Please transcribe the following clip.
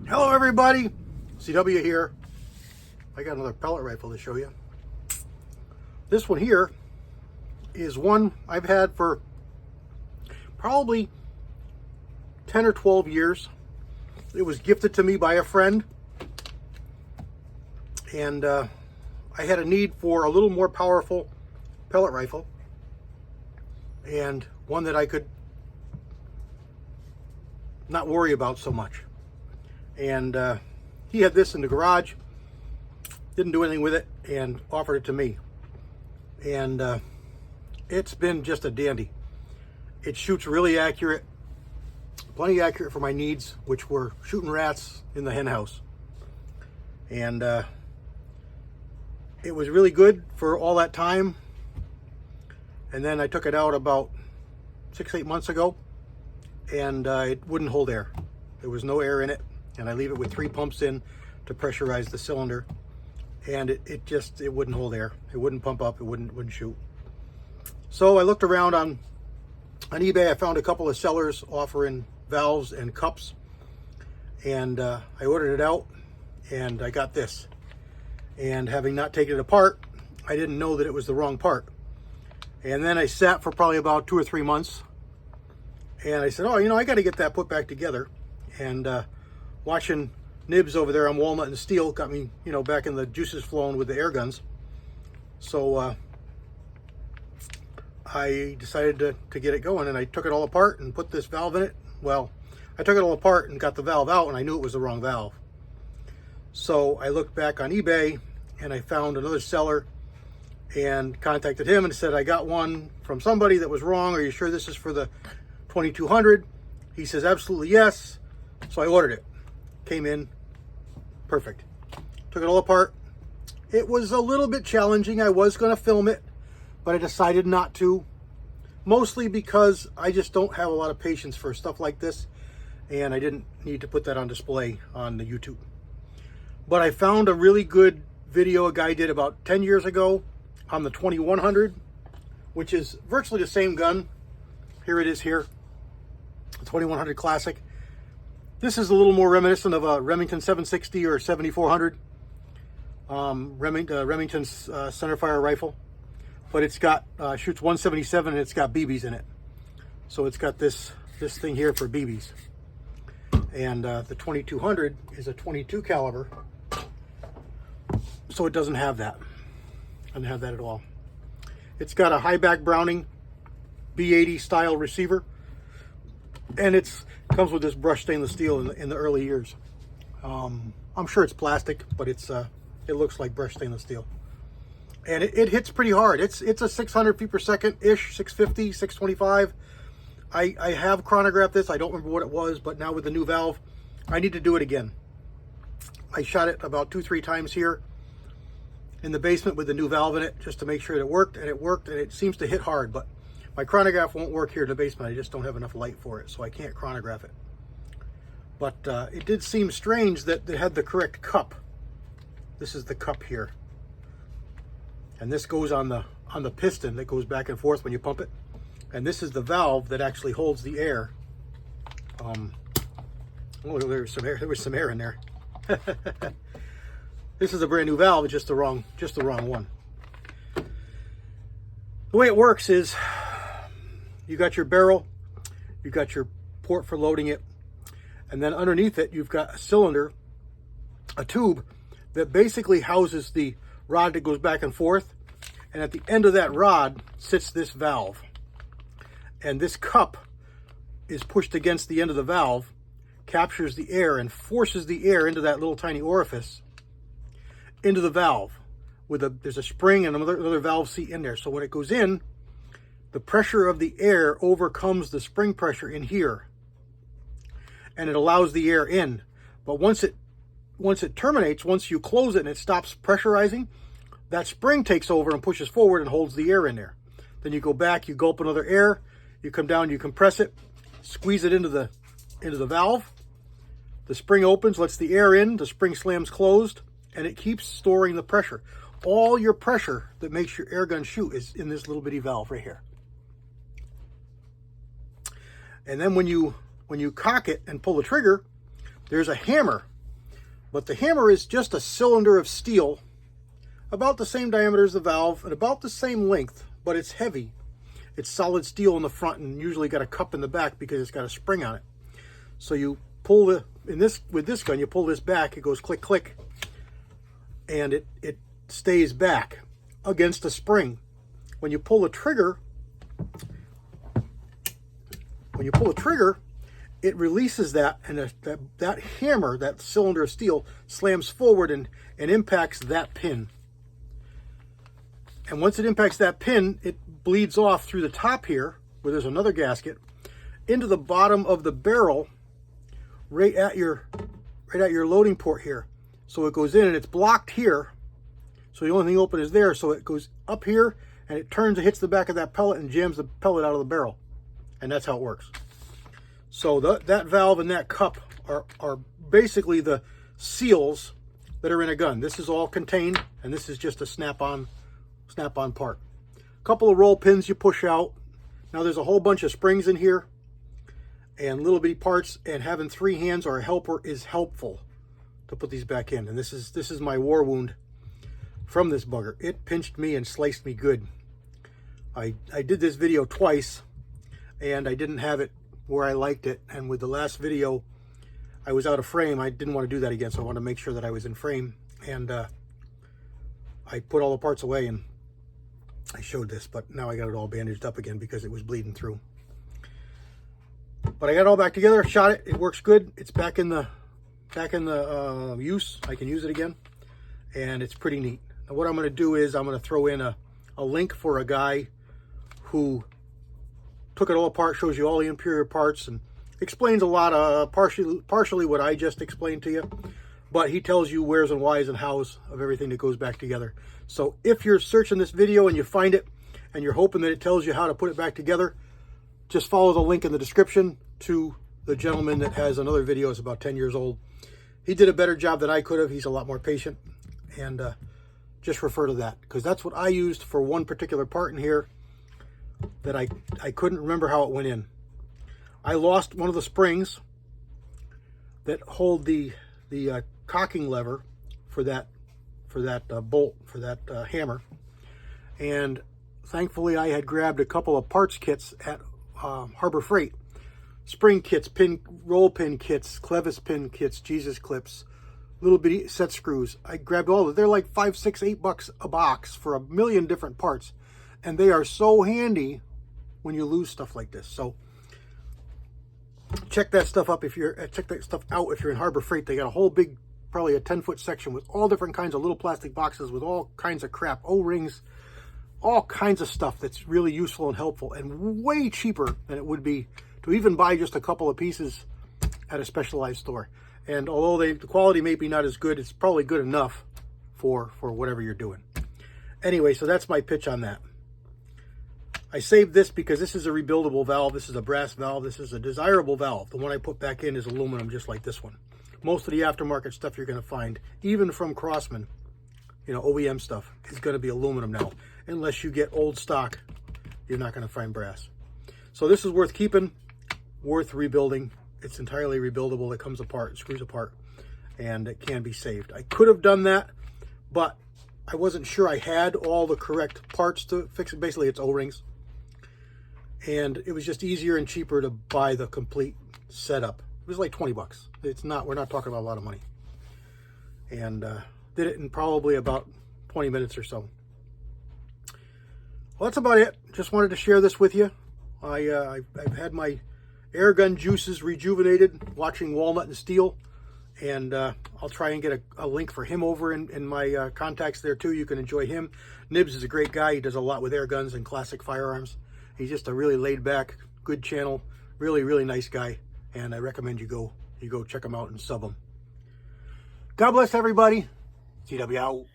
Hello everybody, CW here. I got another pellet rifle to show you. This one here is one I've had for probably 10 or 12 years. It was gifted to me by a friend, and I had a need for a little more powerful pellet rifle and one that I could not worry about so much. And he had this in the garage, didn't do anything with it, and offered it to me. And it's been just a dandy. It shoots really accurate, plenty accurate for my needs, which were shooting rats in the hen house. And it was really good for all that time. And then I took it out about 6-8 months ago, and it wouldn't hold air. There was no air in it. And I leave it with 3 pumps in to pressurize the cylinder, and it wouldn't hold air. It wouldn't pump up. It wouldn't shoot. So I looked around on eBay. I found a couple of sellers offering valves and cups, and I ordered it out, and I got this. And having not taken it apart, I didn't know that it was the wrong part. And then I sat for probably about 2 or 3 months, and I said, oh, I got to get that put back together. And watching Nibs over there on Walnut Steel got me, back in the juices flowing with the air guns. So I decided to get it going, and I took it all apart and put this valve in it. Well, I took it all apart and got the valve out, and I knew it was the wrong valve. So I looked back on eBay, and I found another seller and contacted him and said, I got one from somebody that was wrong. Are you sure this is for the 2200? He says, absolutely yes. So I ordered it. Came in perfect. Took it all apart. It was a little bit challenging. I was going to film it, but I decided not to, mostly because I just don't have a lot of patience for stuff like this, and I didn't need to put that on display on the YouTube. But I found a really good video a guy did about 10 years ago on the 2100, which is virtually the same gun. Here it is here, the 2100 Classic. This is a little more reminiscent of a Remington 760 or 7400, Remington's centerfire rifle, but it's got shoots 177 and it's got BBs in it. So it's got this thing here for BBs, and the 2200 is a 22 caliber, so it doesn't have that. Doesn't have that at all. It's got a high back Browning B80 style receiver, and it comes with this brushed stainless steel in the early years. I'm sure it's plastic, but it looks like brushed stainless steel. And it hits pretty hard. It's a 600 feet per second-ish, 650, 625. I have chronographed this. I don't remember what it was, but now with the new valve, I need to do it again. I shot it about 2-3 times here in the basement with the new valve in it, just to make sure that it worked, and it seems to hit hard, but my chronograph won't work here in the basement. I just don't have enough light for it, so I can't chronograph it. But it did seem strange that it had the correct cup. This is the cup here, and this goes on the piston that goes back and forth when you pump it, and this is the valve that actually holds the air. Oh, there was some air. There was some air in there. This is a brand new valve, just the wrong one. The way it works is, you got your barrel, you got your port for loading it, and then underneath it you've got a cylinder, a tube that basically houses the rod that goes back and forth, and at the end of that rod sits this valve. And this cup is pushed against the end of the valve, captures the air and forces the air into that little tiny orifice into the valve. There's a spring and another valve seat in there, so when it goes in, the pressure of the air overcomes the spring pressure in here, and it allows the air in. But once it terminates, once you close it and it stops pressurizing, that spring takes over and pushes forward and holds the air in there. Then you go back, you gulp another air, you come down, you compress it, squeeze it into the valve. The spring opens, lets the air in, the spring slams closed, and it keeps storing the pressure. All your pressure that makes your air gun shoot is in this little bitty valve right here. And then when you cock it and pull the trigger, there's a hammer But the hammer is just a cylinder of steel, about the same diameter as the valve and about the same length, but it's heavy. It's solid steel in the front and usually got a cup in the back because it's got a spring on it. So you pull with this gun, you pull this back, it goes click, click, and it stays back against a spring. When you pull the trigger, it releases that, and that hammer, that cylinder of steel, slams forward and impacts that pin. And once it impacts that pin, it bleeds off through the top here, where there's another gasket, into the bottom of the barrel, right at your loading port here. So it goes in and it's blocked here. So the only thing open is there. So it goes up here and it turns and hits the back of that pellet and jams the pellet out of the barrel. And that's how it works. So that valve and that cup are basically the seals that are in a gun. This is all contained, and this is just a snap-on part. A couple of roll pins you push out. Now there's a whole bunch of springs in here and little bitty parts, and having 3 hands or a helper is helpful to put these back in. And this is my war wound from this bugger. It pinched me and sliced me good. I did this video twice, and I didn't have it where I liked it, and with the last video I was out of frame. I didn't want to do that again, so I wanted to make sure that I was in frame, and I put all the parts away and I showed this, but now I got it all bandaged up again because it was bleeding through. But I got it all back together, shot it, it works good. It's back in the use. I can use it again, and it's pretty neat. Now what I'm going to do is I'm going to throw in a link for a guy who took it all apart, shows you all the interior parts, and explains a lot of partially what I just explained to you, but he tells you wheres and whys and hows of everything that goes back together. So if you're searching this video and you find it and you're hoping that it tells you how to put it back together, just follow the link in the description to the gentleman that has another video. It's about 10 years old. He did a better job than I could have. He's a lot more patient, and just refer to that, because that's what I used for one particular part in here that I couldn't remember how it went in. I lost one of the springs that hold the cocking lever for that bolt, for that hammer, and thankfully I had grabbed a couple of parts kits at Harbor Freight. Spring kits, roll pin kits, clevis pin kits, Jesus clips, little bitty set screws. I grabbed all of them. They're like $5, $6, $8 a box for a million different parts. And they are so handy when you lose stuff like this. So check that stuff out if you're in Harbor Freight. They got a whole big, probably a 10-foot section with all different kinds of little plastic boxes with all kinds of crap, O-rings, all kinds of stuff that's really useful and helpful, and way cheaper than it would be to even buy just a couple of pieces at a specialized store. And although the quality may be not as good, it's probably good enough for whatever you're doing. Anyway, so that's my pitch on that. I saved this because this is a rebuildable valve. This is a brass valve. This is a desirable valve. The one I put back in is aluminum, just like this one. Most of the aftermarket stuff you're going to find, even from Crosman, OEM stuff, is going to be aluminum now. Unless you get old stock, you're not going to find brass. So this is worth keeping, worth rebuilding. It's entirely rebuildable. It comes apart, it screws apart, and it can be saved. I could have done that, but I wasn't sure I had all the correct parts to fix it. Basically, it's O-rings. And it was just easier and cheaper to buy the complete setup. It was like 20 bucks. We're not talking about a lot of money. And did it in probably about 20 minutes or so. Well, that's about it. Just wanted to share this with you. I've had my air gun juices rejuvenated watching Walnut Steel. And I'll try and get a link for him over in my contacts there too. You can enjoy him. Nibs is a great guy. He does a lot with air guns and classic firearms. He's just a really laid back, good channel, really, really nice guy. And I recommend you go check him out and sub him. God bless everybody. CW out.